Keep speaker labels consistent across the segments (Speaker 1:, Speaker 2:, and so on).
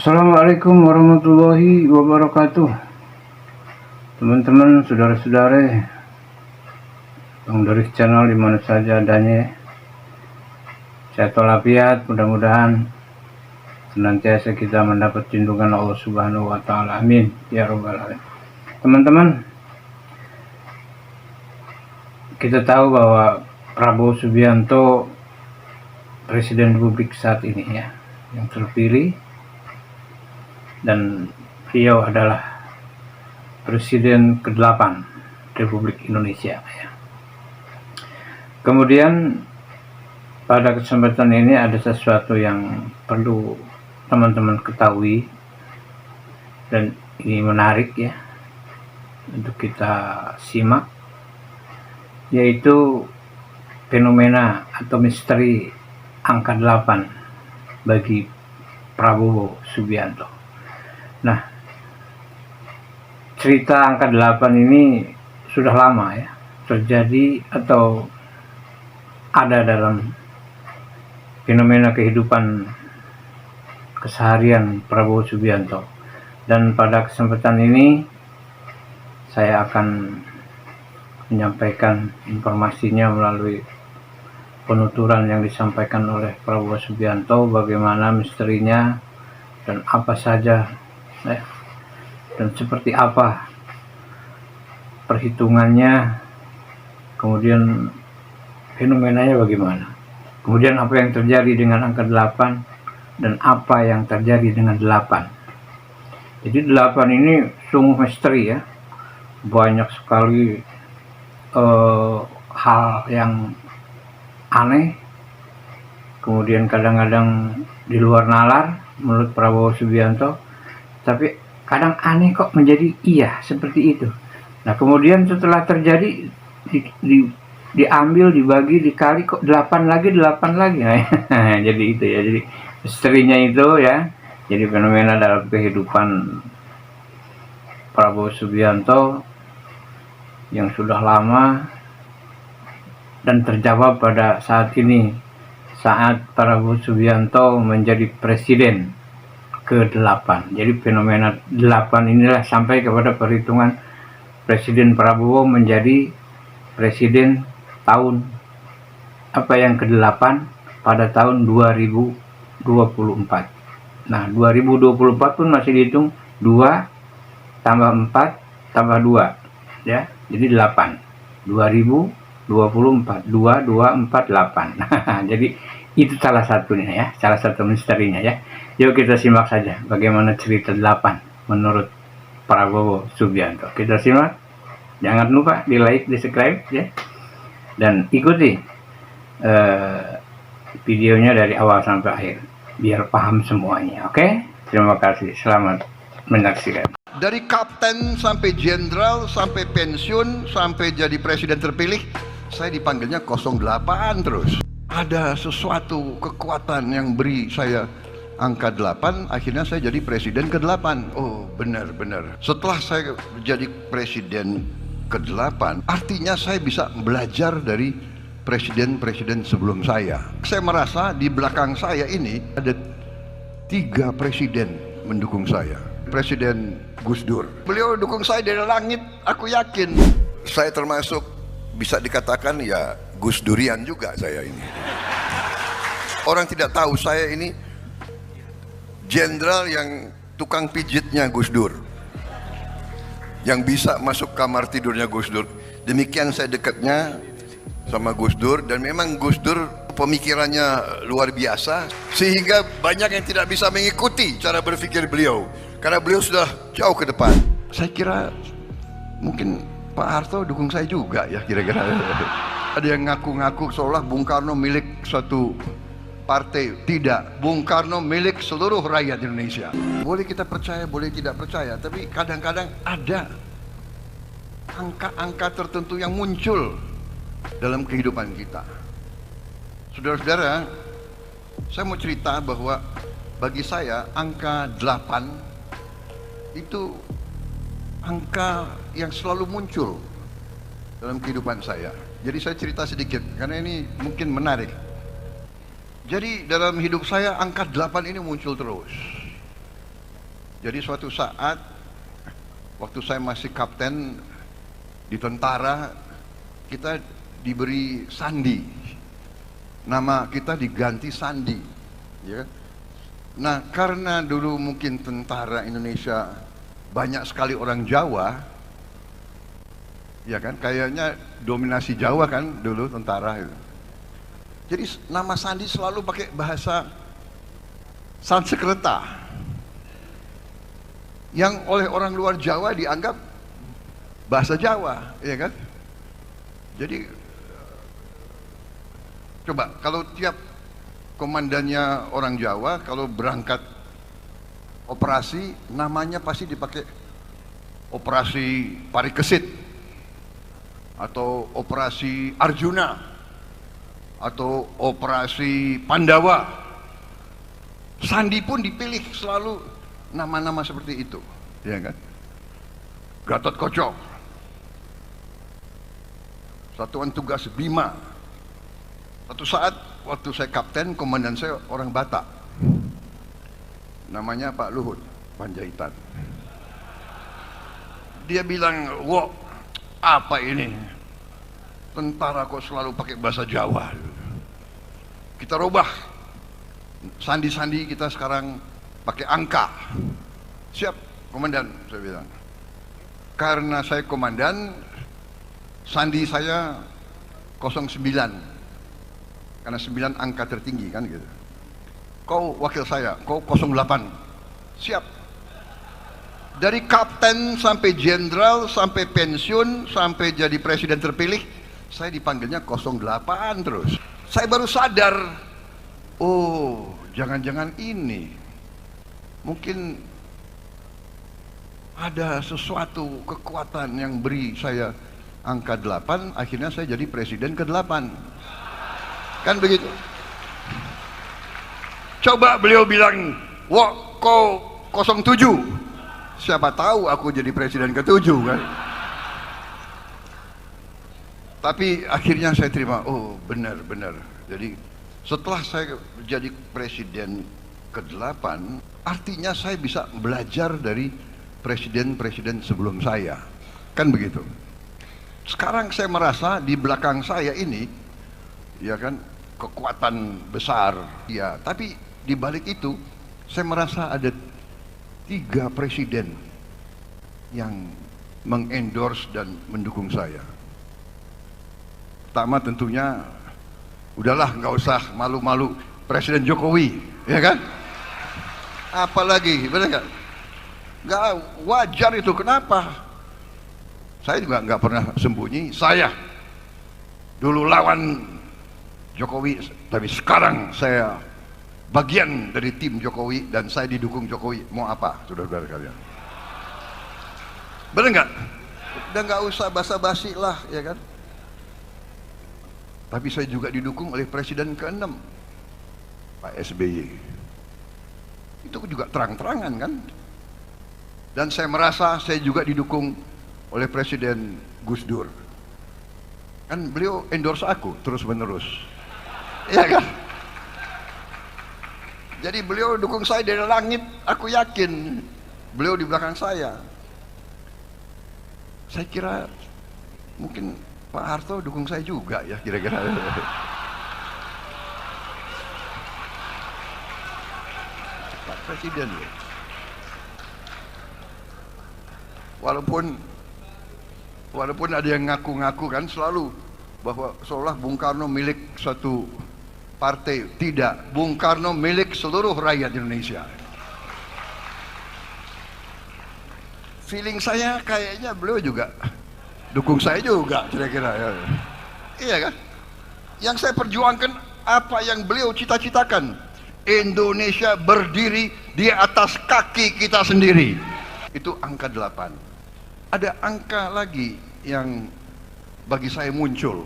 Speaker 1: Assalamualaikum warahmatullahi wabarakatuh. Teman-teman, saudara-saudara, Bang Doris channel dimana saja adanya. Sehat walafiat, mudah-mudahan senantiasa kita mendapat lindungan Allah Subhanahu wa taala. Amin ya rabbal alamin. Teman-teman, kita tahu bahwa Prabowo Subianto Presiden Republik saat ini ya, yang terpilih, dan beliau adalah Presiden ke-8 Republik Indonesia ya. Kemudian pada kesempatan ini ada sesuatu yang perlu teman-teman ketahui, dan ini menarik ya untuk kita simak, yaitu fenomena atau misteri angka 8 bagi Prabowo Subianto. Nah, cerita angka 8 ini sudah lama ya terjadi atau ada dalam fenomena kehidupan keseharian Prabowo Subianto. Dan pada kesempatan ini saya akan menyampaikan informasinya melalui penuturan yang disampaikan oleh Prabowo Subianto, bagaimana misterinya dan apa saja dan seperti apa perhitungannya, kemudian fenomenanya bagaimana, kemudian apa yang terjadi dengan angka 8 dan apa yang terjadi dengan 8. Jadi 8 ini sungguh misteri ya, banyak sekali hal yang aneh, kemudian kadang-kadang di luar nalar menurut Prabowo Subianto, tapi kadang aneh kok menjadi iya seperti itu. Nah, kemudian setelah terjadi diambil, dibagi, dikali, kok 8 lagi. Nah, jadi itu ya, jadi misterinya itu ya. Jadi fenomena dalam kehidupan Prabowo Subianto yang sudah lama dan terjawab pada saat ini, saat Prabowo Subianto menjadi presiden ke-8. Jadi fenomena 8 inilah sampai kepada perhitungan Presiden Prabowo menjadi presiden tahun yang ke-8 pada tahun 2024. Nah, 2024 pun masih dihitung 2 tambah 4 tambah 2 ya, jadi 8. 2024 2 2 4 8. Jadi itu salah satunya ya, salah satu misterinya ya. Yuk kita simak saja bagaimana cerita 8 menurut Prabowo Subianto. Kita simak. Jangan lupa di like, di subscribe ya, dan ikuti videonya dari awal sampai akhir biar paham semuanya. Oke? Terima kasih. Selamat menyaksikan.
Speaker 2: Dari kapten sampai jenderal sampai pensiun sampai jadi presiden terpilih, saya dipanggilnya 08 terus. Ada sesuatu kekuatan yang beri saya angka 8, akhirnya saya jadi presiden ke-8. Oh, benar-benar. Setelah saya jadi presiden ke-8, artinya saya bisa belajar dari presiden-presiden sebelum saya. Saya merasa di belakang saya ini ada 3 presiden mendukung saya. Presiden Gus Dur, beliau dukung saya dari langit, aku yakin. Saya termasuk bisa dikatakan ya Gus Durian juga saya ini. Orang tidak tahu saya ini jenderal yang tukang pijitnya Gus Dur, yang bisa masuk kamar tidurnya Gus Dur. Demikian saya dekatnya sama Gus Dur, dan memang Gus Dur pemikirannya luar biasa sehingga banyak yang tidak bisa mengikuti cara berpikir beliau karena beliau sudah jauh ke depan. Saya kira mungkin Pak Harto dukung saya juga ya, kira-kira. Ada yang ngaku-ngaku seolah Bung Karno milik suatu partai. Tidak, Bung Karno milik seluruh rakyat Indonesia. Boleh kita percaya, boleh tidak percaya, tapi kadang-kadang ada angka-angka tertentu yang muncul dalam kehidupan kita. Saudara-saudara, saya mau cerita bahwa bagi saya angka 8 itu angka yang selalu muncul dalam kehidupan saya. Jadi saya cerita sedikit karena ini mungkin menarik. Jadi dalam hidup saya angka 8 ini muncul terus. Jadi suatu saat waktu saya masih kapten di tentara, kita diberi sandi, nama kita diganti Sandi, ya. Nah, karena dulu mungkin tentara Indonesia banyak sekali orang Jawa, ya kan, kayaknya dominasi Jawa kan dulu tentara itu. Jadi nama Sandi selalu pakai bahasa Sanskerta, yang oleh orang luar Jawa dianggap bahasa Jawa, ya kan. Jadi coba kalau tiap komandannya orang Jawa kalau berangkat operasi, namanya pasti dipakai operasi Parikesit atau operasi Arjuna atau operasi Pandawa. Sandi pun dipilih selalu nama-nama seperti itu, ya kan. Gatot Koco, Satuan Tugas Bima. Satu saat waktu saya kapten, komandan saya orang Batak, namanya Pak Luhut Panjaitan. Dia bilang, "Wah, apa ini? Tentara kok selalu pakai bahasa Jawa?" Kita rubah sandi-sandi kita sekarang pakai angka. Siap, komandan, saya bilang. Karena saya komandan, sandi saya 09. Karena 9 angka tertinggi kan gitu. Kau wakil saya, kau 08. Siap. Dari kapten sampai jenderal, sampai pensiun, sampai jadi presiden terpilih, saya dipanggilnya 08 terus. Saya baru sadar, oh, jangan-jangan ini mungkin ada sesuatu kekuatan yang beri saya angka 8, akhirnya saya jadi presiden ke-8. Kan begitu. Coba beliau bilang, "Wah, kau 07." Siapa tahu aku jadi presiden ke-7 kan. Tapi akhirnya saya terima, oh benar-benar. Jadi setelah saya jadi presiden ke-8, artinya saya bisa belajar dari presiden-presiden sebelum saya. Kan begitu. Sekarang saya merasa di belakang saya ini, ya kan, kekuatan besar, ya. Tapi di balik itu, saya merasa ada 3 presiden yang mengendorse dan mendukung saya. Pertama tentunya, udahlah nggak usah malu-malu, Presiden Jokowi, ya kan? Apalagi, benar nggak? Nggak wajar itu, kenapa? Saya juga nggak pernah sembunyi, saya dulu lawan Jokowi, tapi sekarang saya bagian dari tim Jokowi dan saya didukung Jokowi. Mau apa, saudara-saudara kalian? Benar nggak? Udah nggak usah basa-basi lah, ya kan? Tapi saya juga didukung oleh Presiden ke-6, Pak SBY. Itu juga terang-terangan kan? Dan saya merasa saya juga didukung oleh Presiden Gus Dur. Kan beliau endorse aku terus-menerus. Ya kan? Jadi beliau dukung saya dari langit, aku yakin beliau di belakang saya. Saya kira mungkin Pak Harto dukung saya juga ya, kira-kira. Pak Presiden ya. Walaupun ada yang ngaku-ngaku kan selalu bahwa seolah Bung Karno milik satu partai. Tidak, Bung Karno milik seluruh rakyat Indonesia. Feeling saya kayaknya beliau juga dukung saya juga, kira-kira ya. Iya kan? Yang saya perjuangkan apa yang beliau cita-citakan. Indonesia berdiri di atas kaki kita sendiri. Itu angka 8. Ada angka lagi yang bagi saya muncul,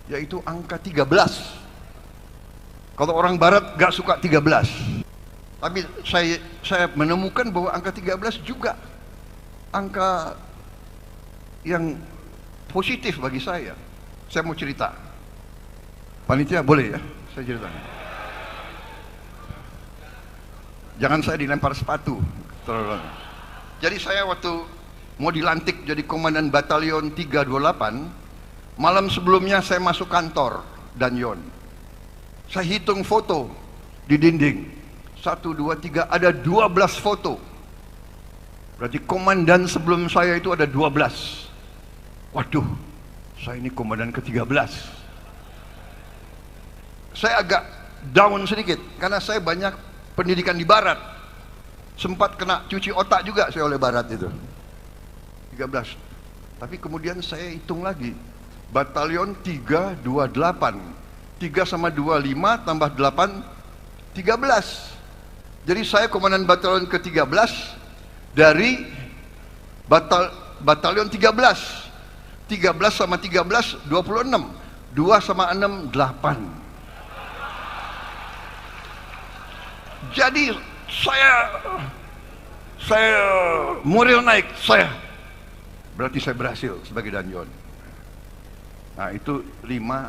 Speaker 2: yaitu angka 13. Kalau orang barat gak suka 13, tapi saya menemukan bahwa angka 13 juga angka yang positif bagi saya. Saya mau cerita. Panitia boleh ya saya cerita? Jangan saya dilempar sepatu Jadi saya waktu mau dilantik jadi komandan batalion 328, malam sebelumnya saya masuk kantor Danyon. Saya hitung foto di dinding. 1, 2, 3, ada 12 foto. Berarti komandan sebelum saya itu ada 12. Waduh, saya ini komandan ke-13. Saya agak down sedikit karena saya banyak pendidikan di barat. Sempat kena cuci otak juga saya oleh barat itu. 13. Tapi kemudian saya hitung lagi. Batalion 328. 3 sama 25 tambah 8, 13. Jadi saya komandan batalion ke-13 dari batalion 13. 13 sama 13, 26. 2 sama 6, 8. Jadi saya moral naik, berarti saya berhasil sebagai Danyon. Nah itu 13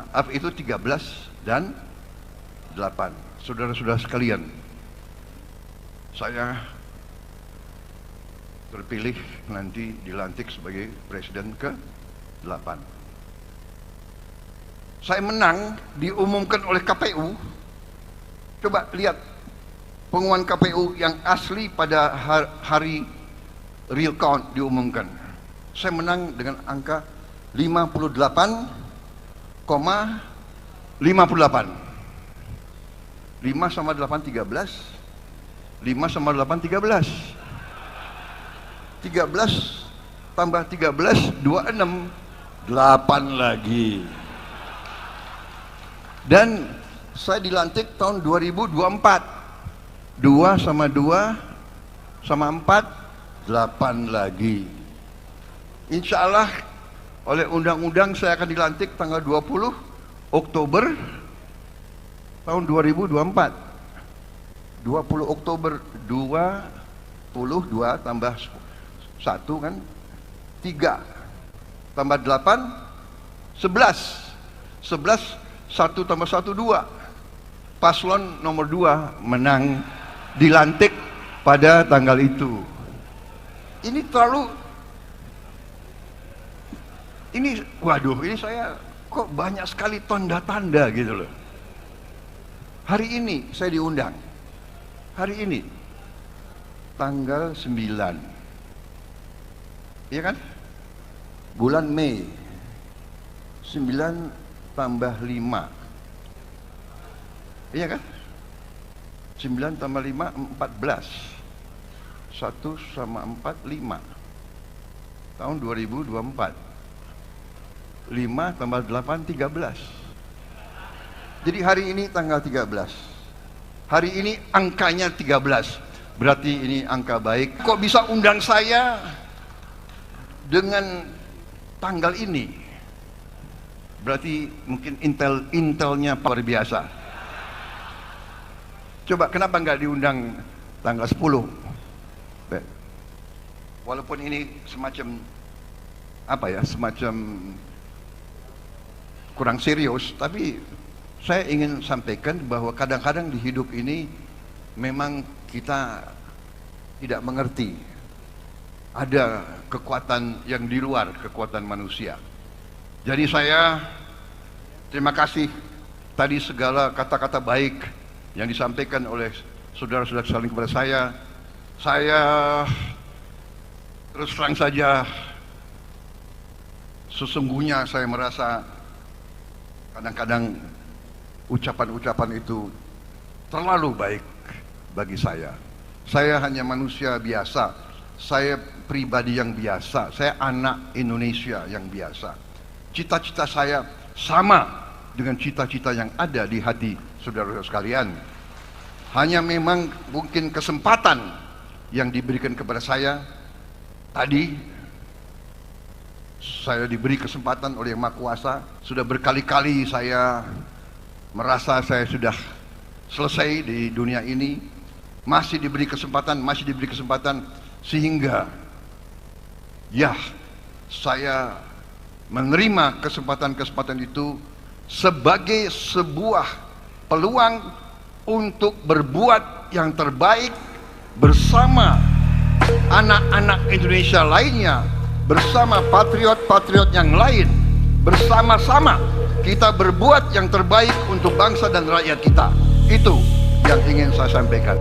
Speaker 2: dan 8. Saudara-saudara sekalian, saya terpilih nanti dilantik sebagai presiden ke-8. Saya menang diumumkan oleh KPU. Coba lihat pengumuman KPU yang asli pada hari real count diumumkan. Saya menang dengan angka 58,58. 5 sama 8, 13. 5 sama 8, 13. 13 tambah 13, 26. 8 lagi. Dan saya dilantik tahun 2024. 2 sama 2 sama 4, 8 lagi. Insya Allah oleh undang-undang saya akan dilantik tanggal 20 Oktober tahun 2024. 20 Oktober 22 tambah 1 kan 3 tambah 8, 11. 11, 1 tambah 1, 2. Paslon nomor 2 menang, dilantik pada tanggal itu. Ini waduh, ini saya kok banyak sekali tanda-tanda gitu loh. Hari ini saya diundang. Hari ini tanggal 9. Iya kan? Bulan Mei. 9 tambah 5. Iya kan? 9 tambah 5, 14. 1 sama 4, 5. Tahun 2024. 5 tambah 8, 13. Jadi hari ini tanggal 13. Hari ini angkanya 13. Berarti ini angka baik. Kok bisa undang saya dengan tanggal ini? Berarti mungkin intelnya luar biasa. Coba kenapa nggak diundang tanggal 10? Walaupun ini semacam semacam kurang serius, tapi saya ingin sampaikan bahwa kadang-kadang di hidup ini memang kita tidak mengerti ada kekuatan yang di luar kekuatan manusia. Jadi saya terima kasih tadi segala kata-kata baik yang disampaikan oleh saudara-saudara sekalian kepada saya. Saya terus terang saja, sesungguhnya saya merasa kadang-kadang ucapan-ucapan itu terlalu baik bagi saya. Saya hanya manusia biasa, saya pribadi yang biasa, saya anak Indonesia yang biasa. Cita-cita saya sama dengan cita-cita yang ada di hati saudara-saudara sekalian. Hanya memang mungkin kesempatan yang diberikan kepada saya tadi, saya diberi kesempatan oleh Yang Maha Kuasa. Sudah berkali-kali saya merasa saya sudah selesai di dunia ini, masih diberi kesempatan, sehingga ya saya menerima kesempatan itu sebagai sebuah peluang untuk berbuat yang terbaik bersama anak-anak Indonesia lainnya, bersama patriot-patriot yang lain, bersama-sama kita berbuat yang terbaik untuk bangsa dan rakyat kita. Itu yang ingin saya sampaikan.